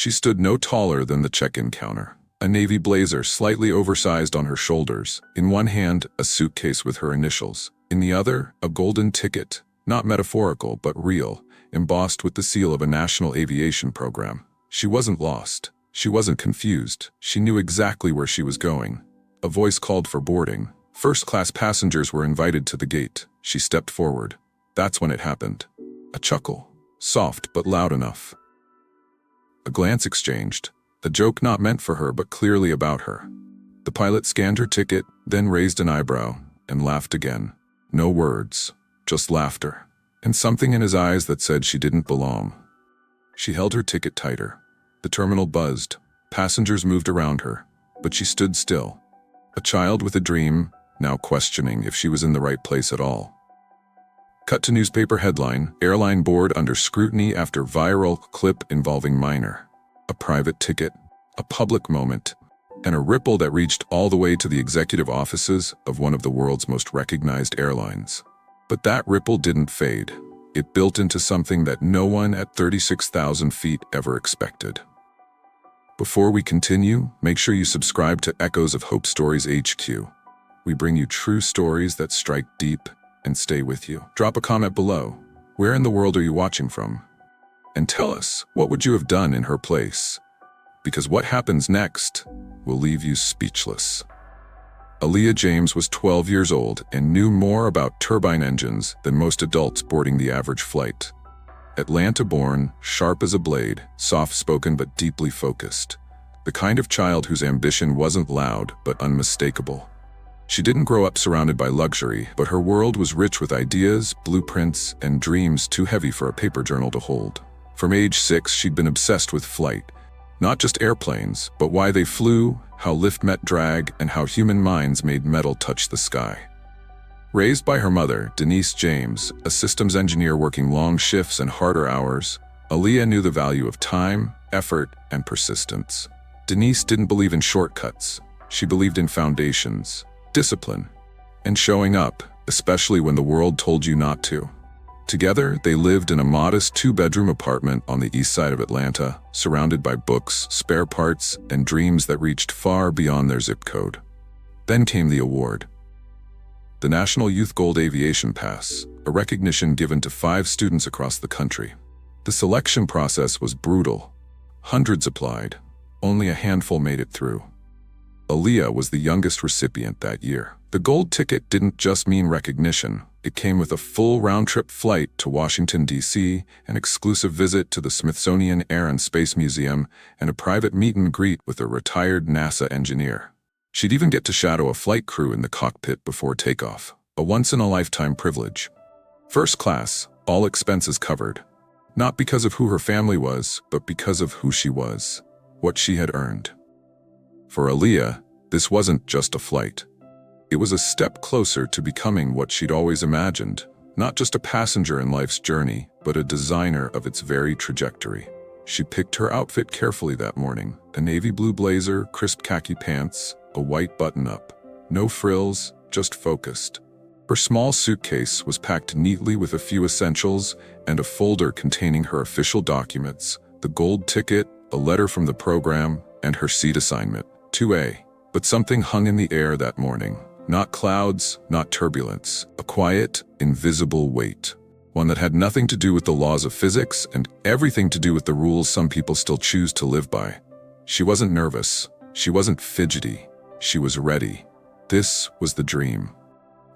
She stood no taller than the check-in counter. A navy blazer slightly oversized on her shoulders. In one hand, a suitcase with her initials. In the other, a golden ticket, not metaphorical but real, embossed with the seal of a national aviation program. She wasn't lost. She wasn't confused. She knew exactly where she was going. A voice called for boarding. First-class passengers were invited to the gate. She stepped forward. That's when it happened. A chuckle. Soft but loud enough. A glance exchanged. A joke not meant for her but clearly about her. The pilot scanned her ticket, then raised an eyebrow, and laughed again. No words, just laughter. And something in his eyes that said she didn't belong. She held her ticket tighter. The terminal buzzed. Passengers moved around her, but she stood still. A child with a dream, now questioning if she was in the right place at all. Cut to newspaper headline, Airline board under scrutiny after viral clip involving minor. A private ticket, a public moment, and a ripple that reached all the way to the executive offices of one of the world's most recognized airlines. But that ripple didn't fade. It built into something that no one at 36,000 feet ever expected. Before we continue, make sure you subscribe to Echoes of Hope Stories HQ. We bring you true stories that strike deep and stay with you. Drop a comment below. Where in the world are you watching from? And tell us, what would you have done in her place? Because what happens next will leave you speechless. Aaliyah James was 12 years old and knew more about turbine engines than most adults boarding the average flight. Atlanta-born, sharp as a blade, soft-spoken but deeply focused. The kind of child whose ambition wasn't loud but unmistakable. She didn't grow up surrounded by luxury, but her world was rich with ideas, blueprints, and dreams too heavy for a paper journal to hold. From age 6, she'd been obsessed with flight. Not just airplanes, but why they flew, how lift met drag, and how human minds made metal touch the sky. Raised by her mother, Denise James, a systems engineer working long shifts and harder hours, Aaliyah knew the value of time, effort, and persistence. Denise didn't believe in shortcuts. She believed in foundations, discipline, and showing up, especially when the world told you not to. Together, they lived in a modest 2-bedroom apartment on the east side of Atlanta, surrounded by books, spare parts, and dreams that reached far beyond their zip code. Then came the award. The National Youth Gold Aviation Pass, a recognition given to 5 students across the country. The selection process was brutal. Hundreds applied. Only a handful made it through. Aaliyah was the youngest recipient that year. The gold ticket didn't just mean recognition. It came with a full round-trip flight to Washington, D.C., an exclusive visit to the Smithsonian Air and Space Museum, and a private meet and greet with a retired NASA engineer. She'd even get to shadow a flight crew in the cockpit before takeoff, a once-in-a-lifetime privilege. First class, all expenses covered. Not because of who her family was, but because of who she was, what she had earned. For Aaliyah, this wasn't just a flight. It was a step closer to becoming what she'd always imagined, not just a passenger in life's journey, but a designer of its very trajectory. She picked her outfit carefully that morning, a navy blue blazer, crisp khaki pants, a white button-up. No frills, just focused. Her small suitcase was packed neatly with a few essentials and a folder containing her official documents, the gold ticket, a letter from the program, and her seat assignment, 2A. But something hung in the air that morning. Not clouds, not turbulence. A quiet, invisible weight. One that had nothing to do with the laws of physics and everything to do with the rules some people still choose to live by. She wasn't nervous. She wasn't fidgety. She was ready. This was the dream.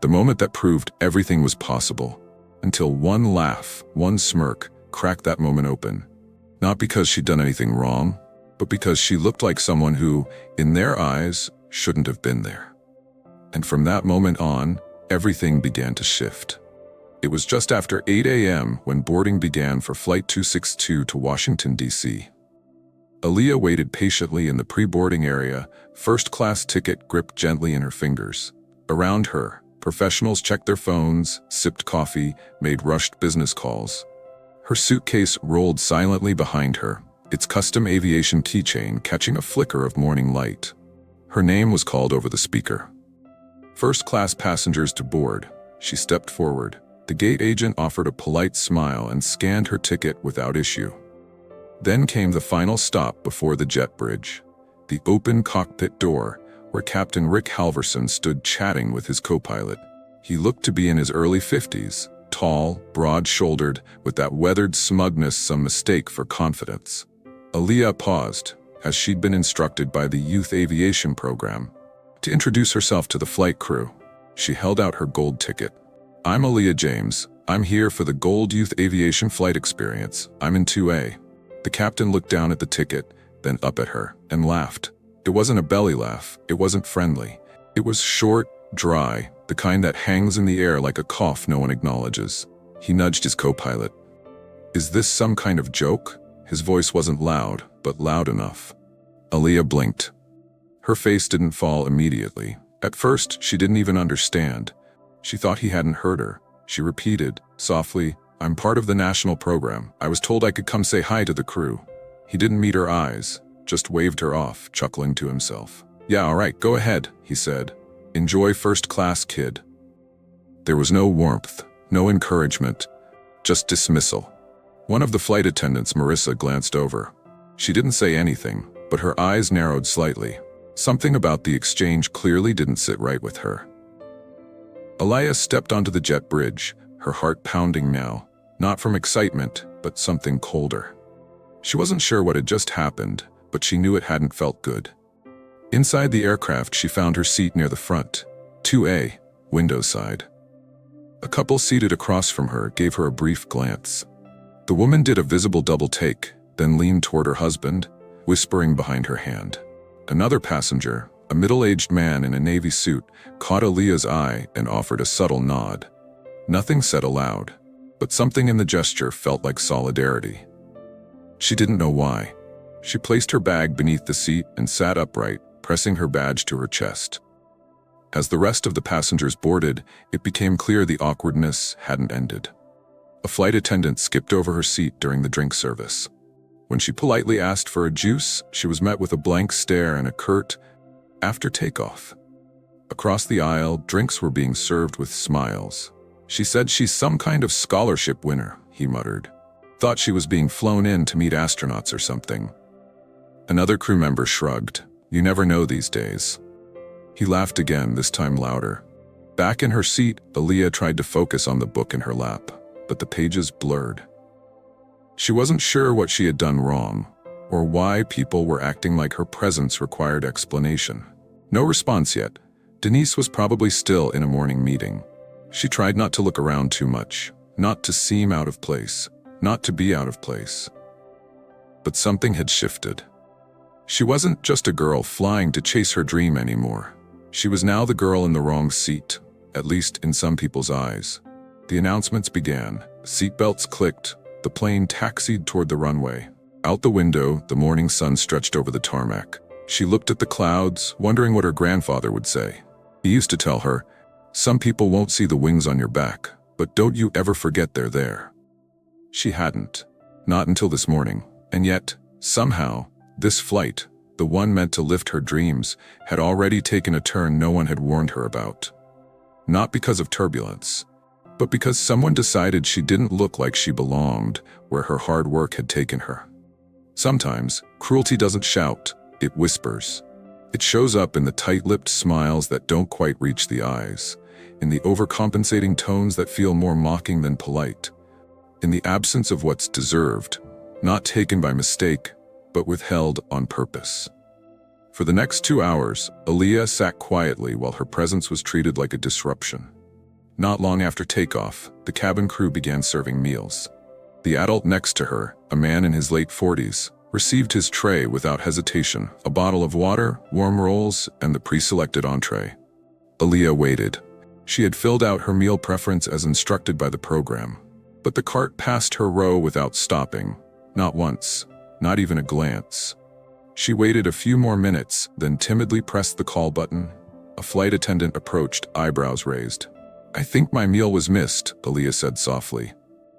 The moment that proved everything was possible. Until one laugh, one smirk, cracked that moment open. Not because she'd done anything wrong, but because she looked like someone who, in their eyes, shouldn't have been there. And from that moment on, everything began to shift. It was just after 8 a.m. when boarding began for Flight 262 to Washington, D.C. Aaliyah waited patiently in the pre-boarding area, first-class ticket gripped gently in her fingers. Around her, professionals checked their phones, sipped coffee, made rushed business calls. Her suitcase rolled silently behind her, its custom aviation keychain catching a flicker of morning light. Her name was called over the speaker. First-class passengers to board. She stepped forward. The gate agent offered a polite smile and scanned her ticket without issue. Then came the final stop before the jet bridge. The open cockpit door, where Captain Rick Halverson stood chatting with his co-pilot. He looked to be in his early 50s, tall, broad-shouldered, with that weathered smugness some mistake for confidence. Aaliyah paused, as she'd been instructed by the Youth Aviation Program, to introduce herself to the flight crew. She held out her gold ticket. "I'm Aaliyah James. I'm here for the Gold Youth Aviation Flight Experience. I'm in 2A. The captain looked down at the ticket, then up at her, and laughed. It wasn't a belly laugh. It wasn't friendly. It was short, dry, the kind that hangs in the air like a cough no one acknowledges. He nudged his co-pilot. "Is this some kind of joke?" His voice wasn't loud, but loud enough. Aaliyah blinked. Her face didn't fall immediately. At first, she didn't even understand. She thought he hadn't heard her. She repeated, softly, "I'm part of the national program. I was told I could come say hi to the crew." He didn't meet her eyes, just waved her off, chuckling to himself. "Yeah, all right, go ahead," he said. "Enjoy first class, kid." There was no warmth, no encouragement, just dismissal. One of the flight attendants, Marissa, glanced over. She didn't say anything, but her eyes narrowed slightly. Something about the exchange clearly didn't sit right with her. Aaliyah stepped onto the jet bridge, her heart pounding now, not from excitement, but something colder. She wasn't sure what had just happened, but she knew it hadn't felt good. Inside the aircraft, she found her seat near the front, 2A, window side. A couple seated across from her gave her a brief glance. The woman did a visible double take, then leaned toward her husband, whispering behind her hand. Another passenger, a middle-aged man in a navy suit, caught Aaliyah's eye and offered a subtle nod. Nothing said aloud, but something in the gesture felt like solidarity. She didn't know why. She placed her bag beneath the seat and sat upright, pressing her badge to her chest. As the rest of the passengers boarded, it became clear the awkwardness hadn't ended. A flight attendant skipped over her seat during the drink service. When she politely asked for a juice, she was met with a blank stare and a curt, "After takeoff." Across the aisle, drinks were being served with smiles. "She said she's some kind of scholarship winner," he muttered. "Thought she was being flown in to meet astronauts or something." Another crew member shrugged. "You never know these days." He laughed again, this time louder. Back in her seat, Aaliyah tried to focus on the book in her lap, but the pages blurred. She wasn't sure what she had done wrong, or why people were acting like her presence required explanation. No response yet. Denise was probably still in a morning meeting. She tried not to look around too much, not to seem out of place, not to be out of place. But something had shifted. She wasn't just a girl flying to chase her dream anymore. She was now the girl in the wrong seat, at least in some people's eyes. The announcements began. Seatbelts clicked. The plane taxied toward the runway. Out the window, the morning sun stretched over the tarmac. She looked at the clouds, wondering what her grandfather would say. He used to tell her, "Some people won't see the wings on your back, but don't you ever forget they're there." She hadn't. Not until this morning. And yet, somehow, this flight, the one meant to lift her dreams, had already taken a turn no one had warned her about. Not because of turbulence, but because someone decided she didn't look like she belonged where her hard work had taken her. Sometimes, cruelty doesn't shout, it whispers. It shows up in the tight-lipped smiles that don't quite reach the eyes, in the overcompensating tones that feel more mocking than polite, in the absence of what's deserved, not taken by mistake, but withheld on purpose. For the next 2 hours, Aaliyah sat quietly while her presence was treated like a disruption. Not long after takeoff, the cabin crew began serving meals. The adult next to her, a man in his late 40s, received his tray without hesitation, a bottle of water, warm rolls, and the pre-selected entree. Aaliyah waited. She had filled out her meal preference as instructed by the program. But the cart passed her row without stopping. Not once, not even a glance. She waited a few more minutes, then timidly pressed the call button. A flight attendant approached, eyebrows raised. "I think my meal was missed," Aaliyah said softly.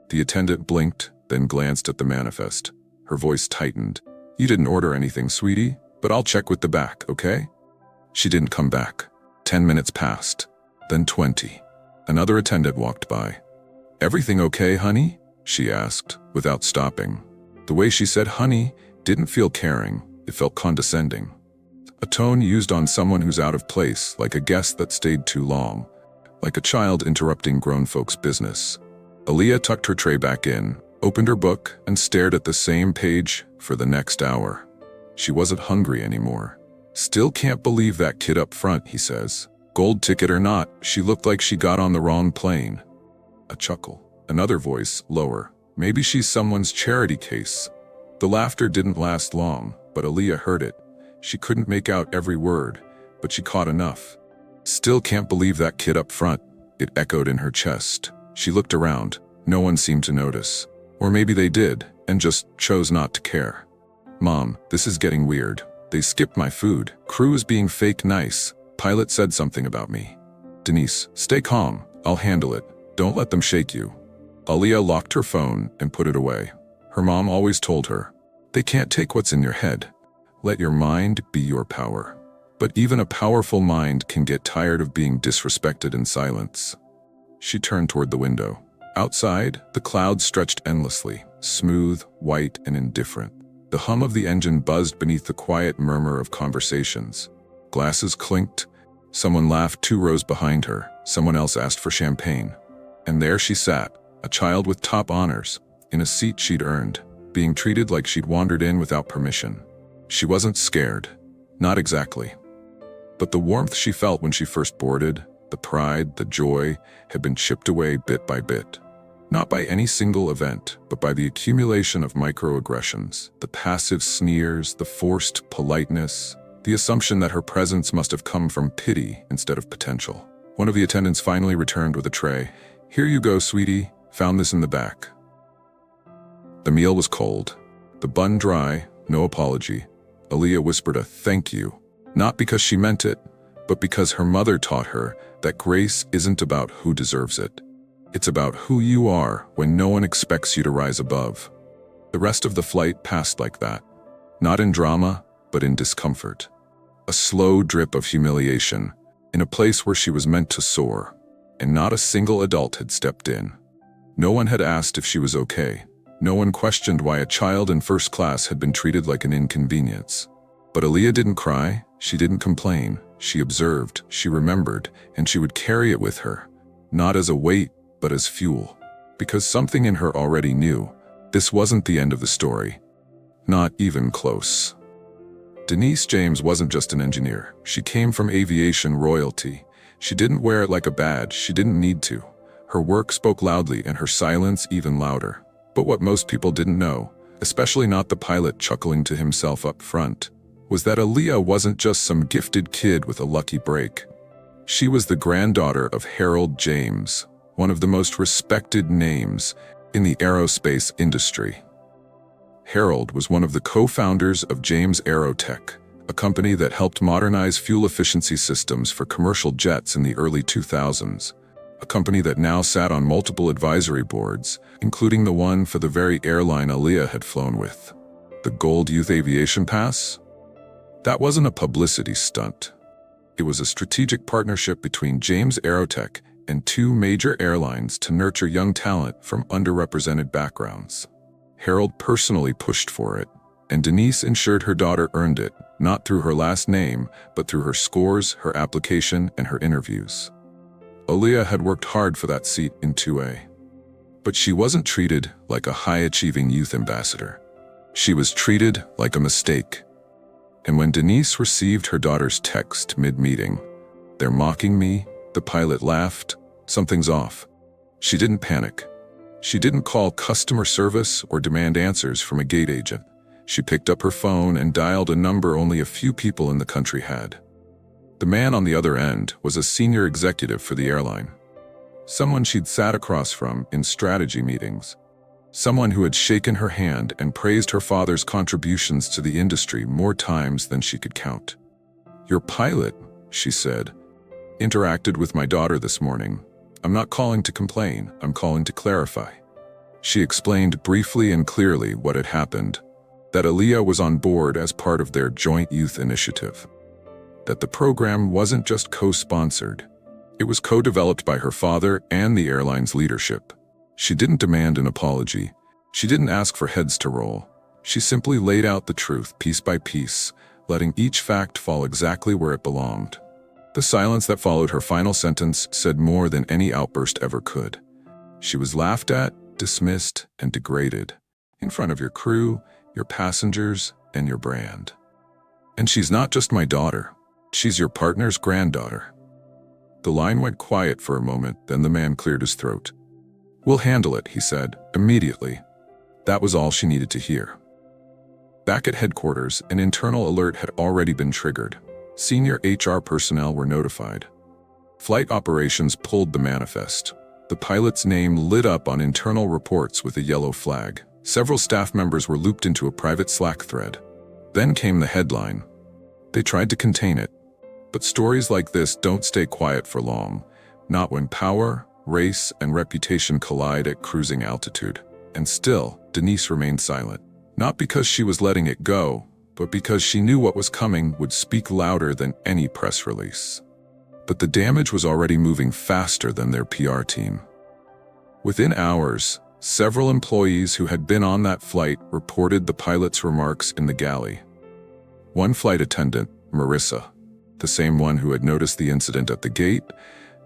The attendant blinked, then glanced at the manifest. Her voice tightened. "You didn't order anything, sweetie, but I'll check with the back, okay?" She didn't come back. 10 minutes passed, then 20. Another attendant walked by. "Everything okay, honey?" she asked, without stopping. The way she said honey didn't feel caring, it felt condescending. A tone used on someone who's out of place, like a guest that stayed too long, like a child interrupting grown folks' business. Aaliyah tucked her tray back in, opened her book, and stared at the same page for the next hour. She wasn't hungry anymore. "Still can't believe that kid up front," he says. Gold ticket or not, she looked like she got on the wrong plane. A chuckle. Another voice, lower. "Maybe she's someone's charity case." The laughter didn't last long, but Aaliyah heard it. She couldn't make out every word, but she caught enough. "Still can't believe that kid up front," it echoed in her chest. She looked around. No one seemed to notice. Or maybe they did, and just chose not to care. "Mom, this is getting weird. They skipped my food. Crew is being fake nice. Pilot said something about me." "Denise, stay calm. I'll handle it. Don't let them shake you." Aaliyah locked her phone and put it away. Her mom always told her, "They can't take what's in your head. Let your mind be your power." But even a powerful mind can get tired of being disrespected in silence. She turned toward the window. Outside, the clouds stretched endlessly, smooth, white, and indifferent. The hum of the engine buzzed beneath the quiet murmur of conversations. Glasses clinked. Someone laughed 2 rows behind her. Someone else asked for champagne. And there she sat, a child with top honors, in a seat she'd earned, being treated like she'd wandered in without permission. She wasn't scared. Not exactly. But the warmth she felt when she first boarded, the pride, the joy, had been chipped away bit by bit. Not by any single event, but by the accumulation of microaggressions, the passive sneers, the forced politeness, the assumption that her presence must have come from pity instead of potential. One of the attendants finally returned with a tray. "Here you go, sweetie. Found this in the back." The meal was cold. The bun dry, no apology. Aaliyah whispered a thank you, not because she meant it, but because her mother taught her that grace isn't about who deserves it. It's about who you are when no one expects you to rise above. The rest of the flight passed like that. Not in drama, but in discomfort. A slow drip of humiliation, in a place where she was meant to soar, and not a single adult had stepped in. No one had asked if she was okay. No one questioned why a child in first class had been treated like an inconvenience. But Aaliyah didn't cry, she didn't complain. She observed, she remembered, and she would carry it with her, not as a weight, but as fuel. Because something in her already knew, this wasn't the end of the story. Not even close. Denise James wasn't just an engineer. She came from aviation royalty. She didn't wear it like a badge, she didn't need to. Her work spoke loudly and her silence even louder. But what most people didn't know, especially not the pilot chuckling to himself up front, was that Aaliyah wasn't just some gifted kid with a lucky break. She was the granddaughter of Harold James, one of the most respected names in the aerospace industry. Harold was one of the co-founders of James Aerotech, a company that helped modernize fuel efficiency systems for commercial jets in the early 2000s, a company that now sat on multiple advisory boards, including the one for the very airline Aaliyah had flown with. The Gold Youth Aviation Pass? That wasn't a publicity stunt. It was a strategic partnership between James Aerotech and 2 major airlines to nurture young talent from underrepresented backgrounds. Harold personally pushed for it, and Denise ensured her daughter earned it, not through her last name, but through her scores, her application, and her interviews. Aaliyah had worked hard for that seat in 2A. But she wasn't treated like a high-achieving youth ambassador. She was treated like a mistake. And when Denise received her daughter's text mid-meeting, "They're mocking me," the pilot laughed, "Something's off." She didn't panic. She didn't call customer service or demand answers from a gate agent. She picked up her phone and dialed a number only a few people in the country had. The man on the other end was a senior executive for the airline. Someone she'd sat across from in strategy meetings. Someone who had shaken her hand and praised her father's contributions to the industry more times than she could count. "Your pilot," she said, "interacted with my daughter this morning. I'm not calling to complain, I'm calling to clarify." She explained briefly and clearly what had happened, that Aaliyah was on board as part of their joint youth initiative. That the program wasn't just co-sponsored, it was co-developed by her father and the airline's leadership. She didn't demand an apology. She didn't ask for heads to roll. She simply laid out the truth piece by piece, letting each fact fall exactly where it belonged. The silence that followed her final sentence said more than any outburst ever could. She was laughed at, dismissed, and degraded, in front of your crew, your passengers, and your brand. And she's not just my daughter, she's your partner's granddaughter. The line went quiet for a moment, then the man cleared his throat. "We'll handle it," he said, immediately. That was all she needed to hear. Back at headquarters, an internal alert had already been triggered. Senior HR personnel were notified. Flight operations pulled the manifest. The pilot's name lit up on internal reports with a yellow flag. Several staff members were looped into a private Slack thread. Then came the headline. They tried to contain it. But stories like this don't stay quiet for long, not when power, race, and reputation collide at cruising altitude. And still, Denise remained silent. Not because she was letting it go, but because she knew what was coming would speak louder than any press release. But the damage was already moving faster than their PR team. Within hours, several employees who had been on that flight reported the pilot's remarks in the galley. One flight attendant, Marissa, the same one who had noticed the incident at the gate,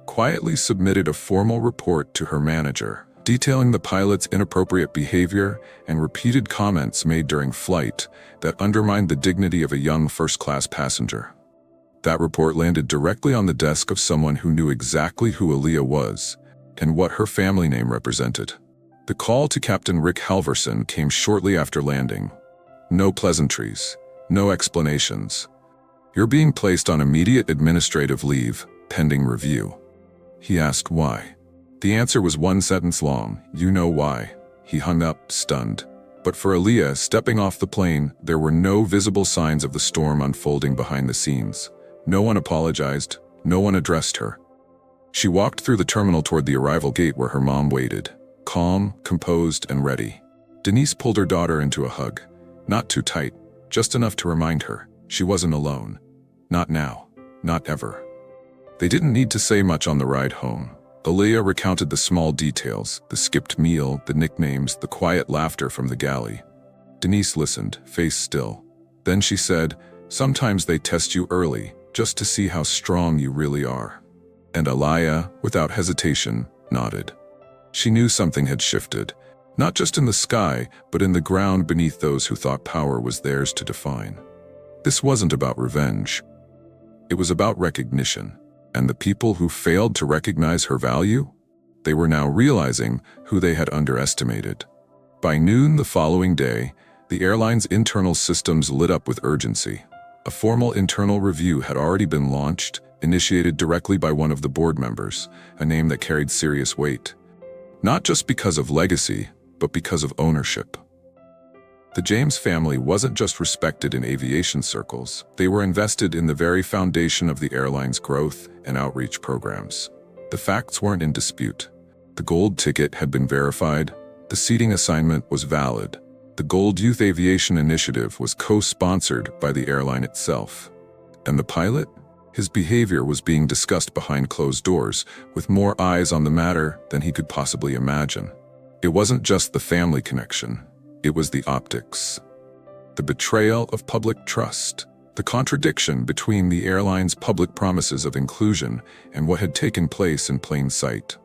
quietly submitted a formal report to her manager, detailing the pilot's inappropriate behavior and repeated comments made during flight that undermined the dignity of a young first-class passenger. That report landed directly on the desk of someone who knew exactly who Aaliyah was and what her family name represented. The call to Captain Rick Halverson came shortly after landing. No pleasantries, no explanations. "You're being placed on immediate administrative leave, pending review." He asked why. The answer was one sentence long, "You know why." He hung up, stunned. But for Aaliyah, stepping off the plane, there were no visible signs of the storm unfolding behind the scenes. No one apologized, no one addressed her. She walked through the terminal toward the arrival gate where her mom waited, calm, composed, and ready. Denise pulled her daughter into a hug. Not too tight, just enough to remind her she wasn't alone. Not now, not ever. They didn't need to say much on the ride home. Aaliyah recounted the small details, the skipped meal, the nicknames, the quiet laughter from the galley. Denise listened, face still. Then she said, "Sometimes they test you early, just to see how strong you really are." And Aaliyah, without hesitation, nodded. She knew something had shifted, not just in the sky, but in the ground beneath those who thought power was theirs to define. This wasn't about revenge. It was about recognition. And the people who failed to recognize her value? They were now realizing who they had underestimated. By noon the following day, the airline's internal systems lit up with urgency. A formal internal review had already been launched, initiated directly by one of the board members, a name that carried serious weight. Not just because of legacy, but because of ownership. The James family wasn't just respected in aviation circles, they were invested in the very foundation of the airline's growth and outreach programs. The facts weren't in dispute. The gold ticket had been verified, the seating assignment was valid. The Gold Youth Aviation Initiative was co-sponsored by the airline itself. And the pilot? His behavior was being discussed behind closed doors, with more eyes on the matter than he could possibly imagine. It wasn't just the family connection. It was the optics. The betrayal of public trust. The contradiction between the airline's public promises of inclusion and what had taken place in plain sight.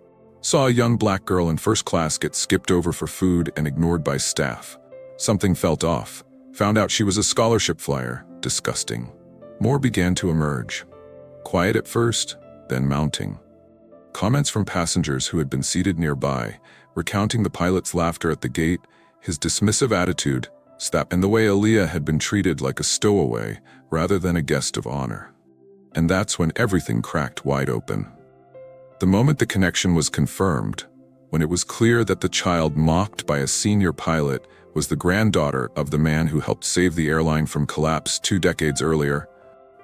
Saw a young black girl in first class get skipped over for food and ignored by staff. Something felt off. Found out she was a scholarship flyer. Disgusting. More began to emerge. Quiet at first, then mounting. Comments from passengers who had been seated nearby, recounting the pilot's laughter at the gate, his dismissive attitude, and the way Aaliyah had been treated like a stowaway rather than a guest of honor. And that's when everything cracked wide open. The moment the connection was confirmed, when it was clear that the child mocked by a senior pilot was the granddaughter of the man who helped save the airline from collapse 2 decades earlier,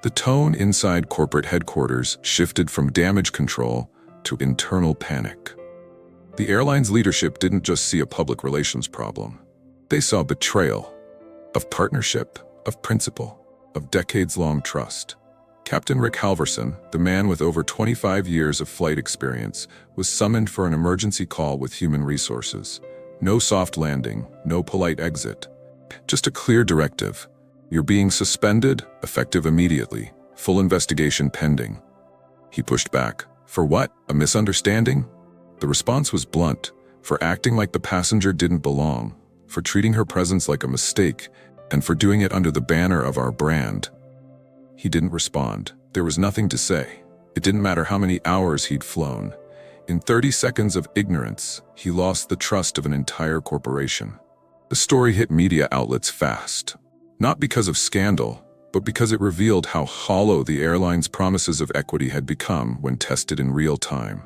the tone inside corporate headquarters shifted from damage control to internal panic. The airline's leadership didn't just see a public relations problem. They saw betrayal of partnership, of principle, of decades-long trust. Captain Rick Halverson, the man with over 25 years of flight experience, was summoned for an emergency call with human resources. No soft landing, no polite exit. Just a clear directive. You're being suspended, effective immediately. Full investigation pending. He pushed back. For what? A misunderstanding? The response was blunt. For acting like the passenger didn't belong. For treating her presence like a mistake. And for doing it under the banner of our brand. He didn't respond. There was nothing to say. It didn't matter how many hours he'd flown. In 30 seconds of ignorance, he lost the trust of an entire corporation. The story hit media outlets fast. Not because of scandal, but because it revealed how hollow the airline's promises of equity had become when tested in real time.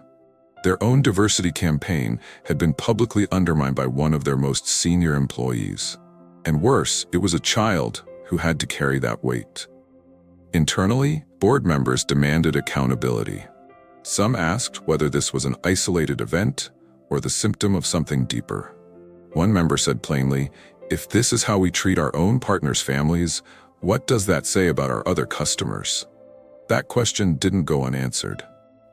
Their own diversity campaign had been publicly undermined by one of their most senior employees. And worse, it was a child who had to carry that weight. Internally, board members demanded accountability. Some asked whether this was an isolated event or the symptom of something deeper. One member said plainly, "If this is how we treat our own partners' families, what does that say about our other customers?" That question didn't go unanswered.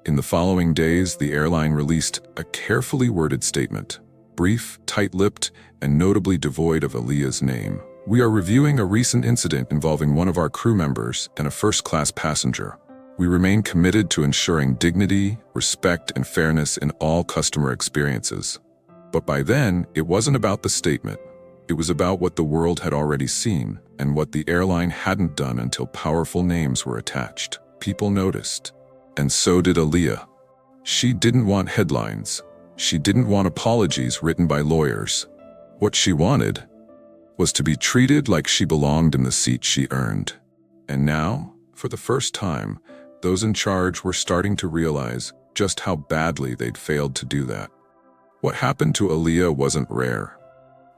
In the following days, the airline released a carefully worded statement, brief, tight-lipped, and notably devoid of Aaliyah's name. "We are reviewing a recent incident involving one of our crew members and a first-class passenger. We remain committed to ensuring dignity, respect, and fairness in all customer experiences." But by then, it wasn't about the statement. It was about what the world had already seen and what the airline hadn't done until powerful names were attached. People noticed. And so did Aaliyah. She didn't want headlines. She didn't want apologies written by lawyers. What she wanted was to be treated like she belonged in the seat she earned. And now, for the first time, those in charge were starting to realize just how badly they'd failed to do that. What happened to Aaliyah wasn't rare.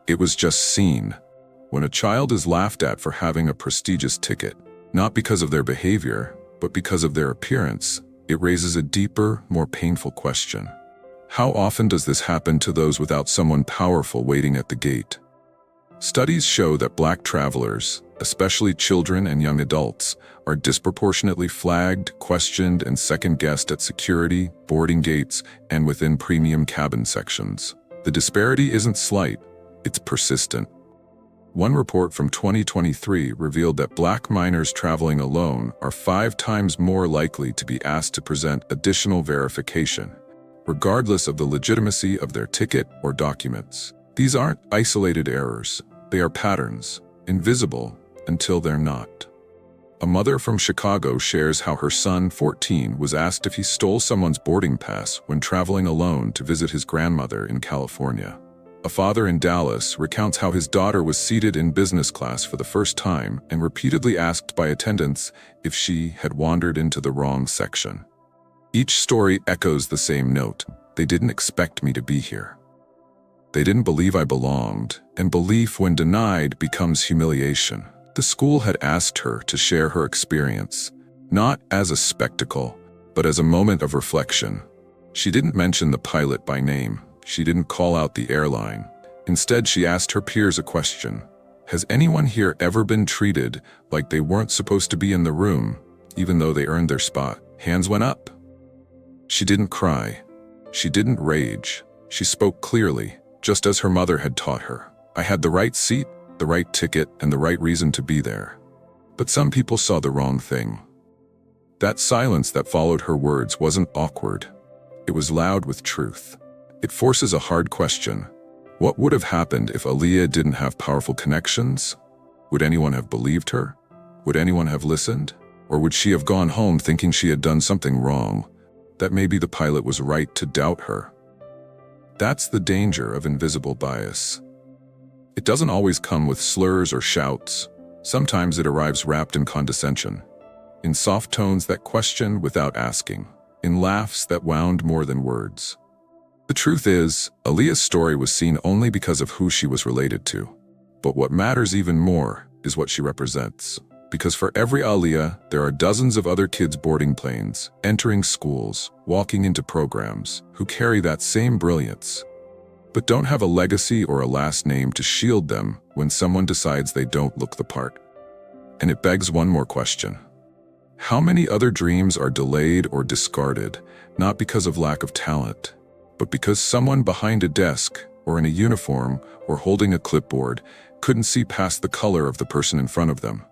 It was just seen. When a child is laughed at for having a prestigious ticket, not because of their behavior, but because of their appearance, it raises a deeper, more painful question. How often does this happen to those without someone powerful waiting at the gate? Studies show that Black travelers, especially children and young adults, are disproportionately flagged, questioned, and second-guessed at security, boarding gates, and within premium cabin sections. The disparity isn't slight, it's persistent. One report from 2023 revealed that Black minors traveling alone are 5 times more likely to be asked to present additional verification, regardless of the legitimacy of their ticket or documents. These aren't isolated errors. They are patterns, invisible until they're not. A mother from Chicago shares how her son, 14, was asked if he stole someone's boarding pass when traveling alone to visit his grandmother in California. A father in Dallas recounts how his daughter was seated in business class for the first time and repeatedly asked by attendants if she had wandered into the wrong section. Each story echoes the same note. They didn't expect me to be here. They didn't believe I belonged, and belief when denied becomes humiliation. The school had asked her to share her experience, not as a spectacle, but as a moment of reflection. She didn't mention the pilot by name. She didn't call out the airline. Instead, she asked her peers a question. Has anyone here ever been treated like they weren't supposed to be in the room, even though they earned their spot? Hands went up. She didn't cry. She didn't rage. She spoke clearly, just as her mother had taught her. I had the right seat, the right ticket, and the right reason to be there. But some people saw the wrong thing. That silence that followed her words wasn't awkward. It was loud with truth. It forces a hard question. What would have happened if Aaliyah didn't have powerful connections? Would anyone have believed her? Would anyone have listened? Or would she have gone home thinking she had done something wrong, that maybe the pilot was right to doubt her? That's the danger of invisible bias. It doesn't always come with slurs or shouts. Sometimes it arrives wrapped in condescension, in soft tones that question without asking, in laughs that wound more than words. The truth is, Aaliyah's story was seen only because of who she was related to. But what matters even more is what she represents. Because for every Aaliyah, there are dozens of other kids boarding planes, entering schools, walking into programs, who carry that same brilliance, but don't have a legacy or a last name to shield them when someone decides they don't look the part. And it begs one more question. How many other dreams are delayed or discarded, not because of lack of talent, but because someone behind a desk, or in a uniform, or holding a clipboard, couldn't see past the color of the person in front of them.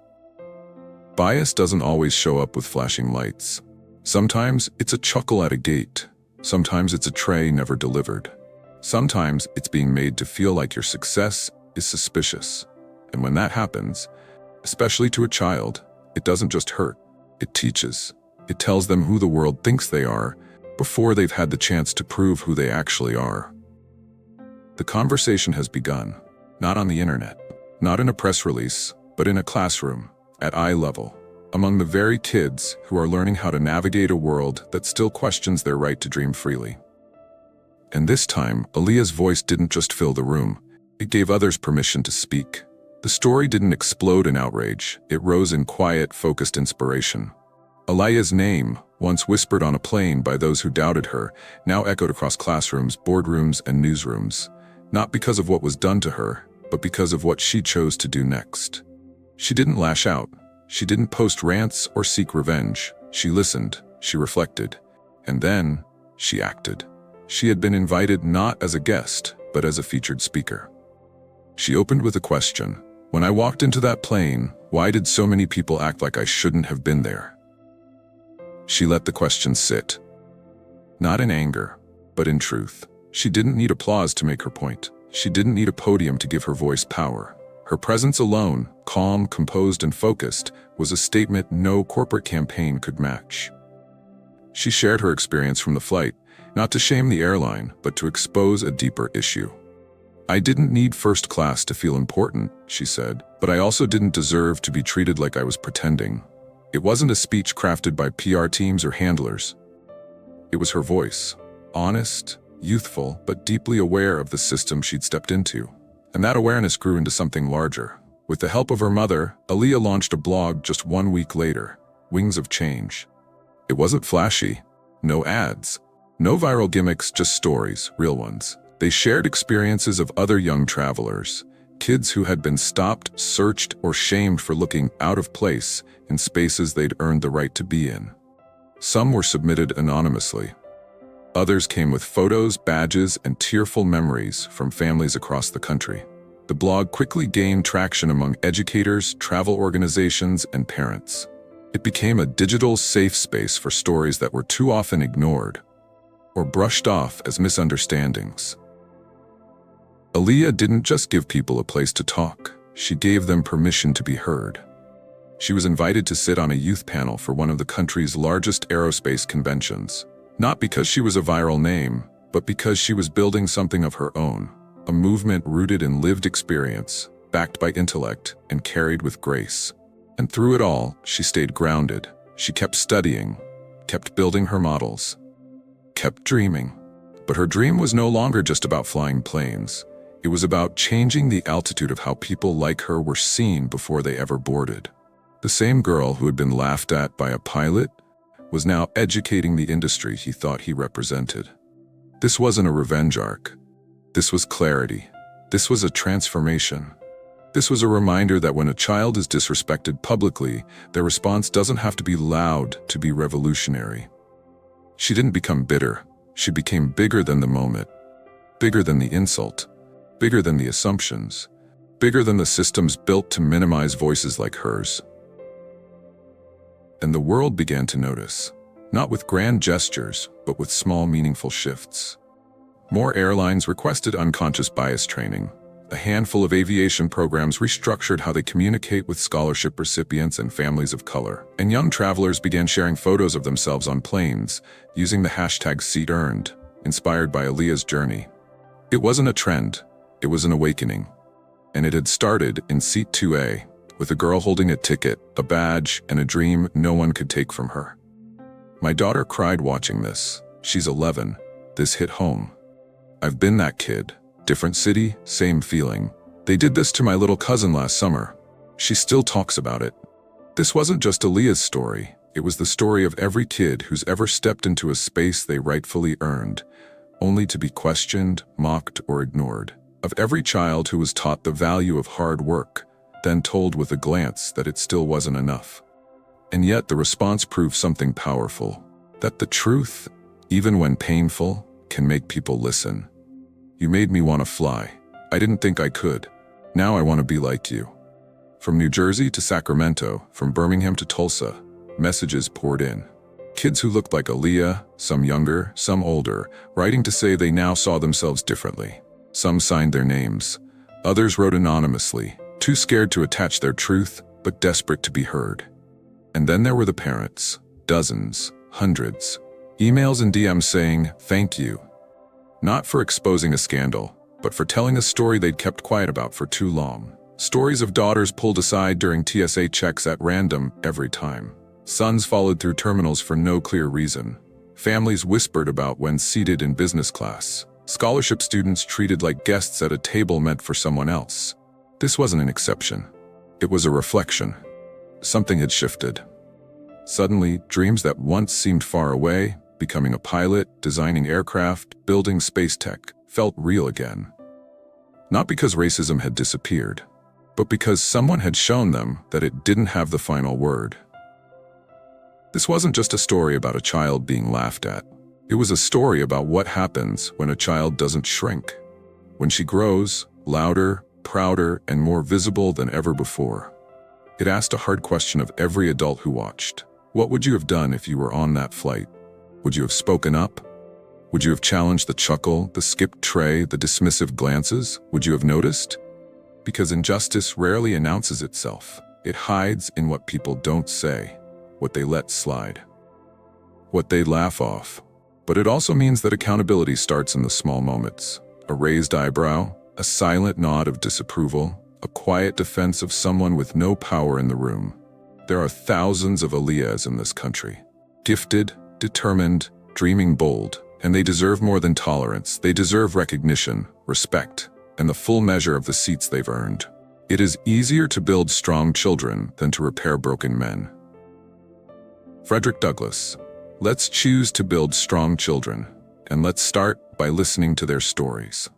Bias doesn't always show up with flashing lights. Sometimes it's a chuckle at a gate. Sometimes it's a tray never delivered. Sometimes it's being made to feel like your success is suspicious. And when that happens, especially to a child, it doesn't just hurt, it teaches. It tells them who the world thinks they are before they've had the chance to prove who they actually are. The conversation has begun, not on the internet, not in a press release, but in a classroom, at eye level, among the very kids who are learning how to navigate a world that still questions their right to dream freely. And this time, Aaliyah's voice didn't just fill the room, it gave others permission to speak. The story didn't explode in outrage, it rose in quiet, focused inspiration. Aaliyah's name, once whispered on a plane by those who doubted her, now echoed across classrooms, boardrooms, and newsrooms, not because of what was done to her, but because of what she chose to do next. She didn't lash out. She didn't post rants or seek revenge. She listened, she reflected, and then she acted. She had been invited not as a guest, but as a featured speaker. She opened with a question. When I walked into that plane, why did so many people act like I shouldn't have been there? She let the question sit. Not in anger, but in truth. She didn't need applause to make her point. She didn't need a podium to give her voice power. Her presence alone, calm, composed, and focused, was a statement no corporate campaign could match. She shared her experience from the flight, not to shame the airline, but to expose a deeper issue. I didn't need first class to feel important, she said, but I also didn't deserve to be treated like I was pretending. It wasn't a speech crafted by PR teams or handlers. It was her voice, honest, youthful, but deeply aware of the system she'd stepped into. And that awareness grew into something larger. With the help of her mother, Aaliyah launched a blog just 1 week later, Wings of Change. It wasn't flashy, no ads, no viral gimmicks, just stories, real ones. They shared experiences of other young travelers, kids who had been stopped, searched, or shamed for looking out of place in spaces they'd earned the right to be in. Some were submitted anonymously. Others came with photos, badges, and tearful memories from families across the country. The blog quickly gained traction among educators, travel organizations, and parents. It became a digital safe space for stories that were too often ignored or brushed off as misunderstandings. Aaliyah didn't just give people a place to talk, she gave them permission to be heard. She was invited to sit on a youth panel for one of the country's largest aerospace conventions, not because she was a viral name, but because she was building something of her own, a movement rooted in lived experience, backed by intellect, and carried with grace. And through it all, she stayed grounded. She kept studying, kept building her models, kept dreaming. But her dream was no longer just about flying planes. It was about changing the altitude of how people like her were seen before they ever boarded. The same girl who had been laughed at by a pilot was now educating the industry he thought he represented. This wasn't a revenge arc. This was clarity. This was a transformation. This was a reminder that when a child is disrespected publicly, their response doesn't have to be loud to be revolutionary. She didn't become bitter. She became bigger than the moment, bigger than the insult, bigger than the assumptions, bigger than the systems built to minimize voices like hers. And the world began to notice, not with grand gestures, but with small, meaningful shifts. More airlines requested unconscious bias training. A handful of aviation programs restructured how they communicate with scholarship recipients and families of color. And young travelers began sharing photos of themselves on planes, using the hashtag #SeatEarned, inspired by Aaliyah's journey. It wasn't a trend, it was an awakening. And it had started in Seat 2A, with a girl holding a ticket, a badge, and a dream no one could take from her. My daughter cried watching this. She's 11. This hit home. I've been that kid. Different city, same feeling. They did this to my little cousin last summer. She still talks about it. This wasn't just Aaliyah's story. It was the story of every kid who's ever stepped into a space they rightfully earned, only to be questioned, mocked, or ignored. Of every child who was taught the value of hard work, then told with a glance that it still wasn't enough. And yet the response proved something powerful, that the truth, even when painful, can make people listen. You made me want to fly. I didn't think I could. Now I want to be like you. From New Jersey to Sacramento, from Birmingham to Tulsa, messages poured in. Kids who looked like Aaliyah, some younger, some older, writing to say they now saw themselves differently. Some signed their names. Others wrote anonymously, too scared to attach their truth, but desperate to be heard. And then there were the parents. Dozens, hundreds. Emails and DMs saying, "Thank you." Not for exposing a scandal, but for telling a story they'd kept quiet about for too long. Stories of daughters pulled aside during TSA checks at random every time. Sons followed through terminals for no clear reason. Families whispered about when seated in business class. Scholarship students treated like guests at a table meant for someone else. This wasn't an exception. It was a reflection. Something had shifted. Suddenly, dreams that once seemed far away, becoming a pilot, designing aircraft, building space tech, felt real again. Not because racism had disappeared, but because someone had shown them that it didn't have the final word. This wasn't just a story about a child being laughed at. It was a story about what happens when a child doesn't shrink. When she grows, louder, prouder, and more visible than ever before. It asked a hard question of every adult who watched. What would you have done if you were on that flight? Would you have spoken up? Would you have challenged the chuckle, the skipped tray, the dismissive glances? Would you have noticed? Because injustice rarely announces itself. It hides in what people don't say, what they let slide, what they laugh off. But it also means that accountability starts in the small moments. A raised eyebrow, a silent nod of disapproval, a quiet defense of someone with no power in the room. There are thousands of Aaliyahs in this country. Gifted, determined, dreaming bold, and they deserve more than tolerance. They deserve recognition, respect, and the full measure of the seats they've earned. It is easier to build strong children than to repair broken men. Frederick Douglass. Let's choose to build strong children, and let's start by listening to their stories.